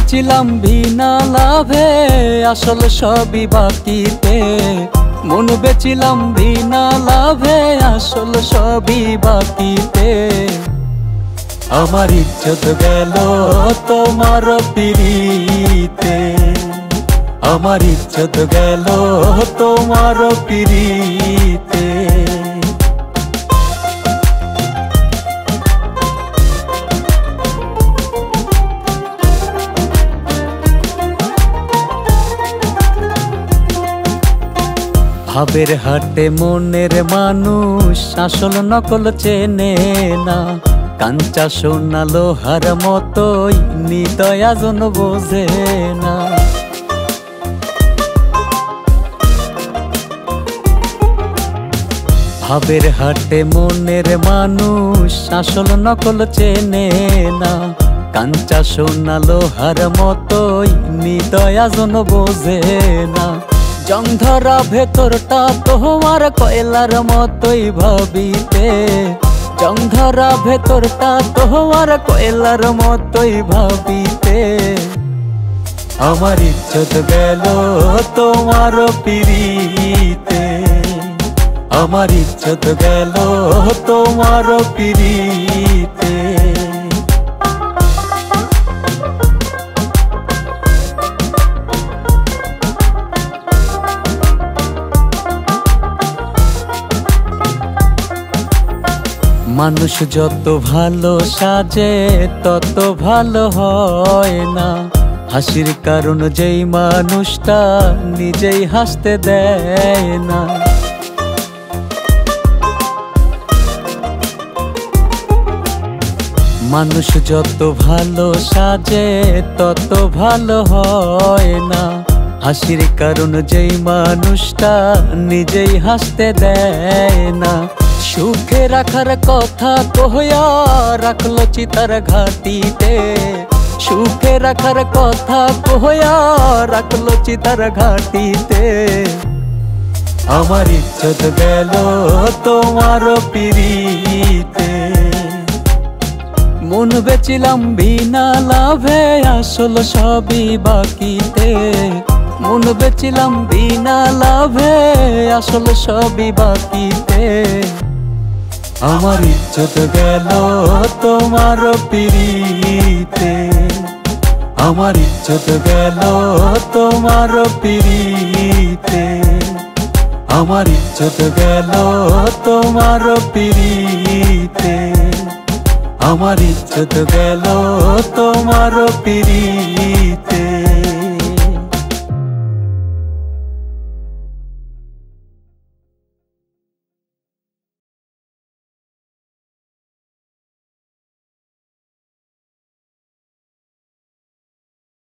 বেচিলাম বিনা লাভে আসল সবই বাকিতে। মন বেচিলাম বিনা লাভে আসল সবই বাকিতে। আমার ইজ্জত গেল তোমার পিরিতে, আমার ইজ্জত গেল তোমার পিরিতে। ভাবের হাটে মনের মানুষ আসল নকল চেনে না। কাঞ্চা সোনা লোহার মতোই হৃদয় আজন বোঝে না। ভাবের হাটে মনের মানুষ আসল নকল চেনে না। কাঞ্চা সোনা লোহার মতোই হৃদয় আজন বোঝে না। জং ধরা ভেতরটা তোমার কয়লার মতোই ভাবিতে। জং ধরা ভেতরটা তোমার কয়লার মতোই ভাবিতে। আমার ইজ্জত গেল তোমার পিরিতে, আমার ইজ্জত গেল তোমার পিরিতে। মানুষ যত ভালো সাজে তত ভালো হয় না। হাসির কারণ যেই মানুষটা নিজেই হাসতে দেয় না। মানুষ যত ভালো সাজে তত ভালো হয় না। হাসির কারণ যেই মানুষটা নিজেই হাসতে দেয় না। সুখে রাখার কথা কহয়া রাখলো চিতার ঘাটিতে। সুখে রাখার কথা কহয়া রাখলো চিতার ঘাটিতে। আমার ইজ্জত গেল তোমার পিরিতে। মন বেচিলাম বিনা লাভে আসল সবই বাকিতে। মন বেচিলাম বিনা লাভে আসল সবই বাকিতে। আমার ইজ্জত গেল তোমার পিরিতে, আমার ইজ্জত গেল তোমার পিরিতে। আমার ইজ্জত গেল তোমার পিরিতে, আমার ইজ্জত গেল তোমার পিরিতে।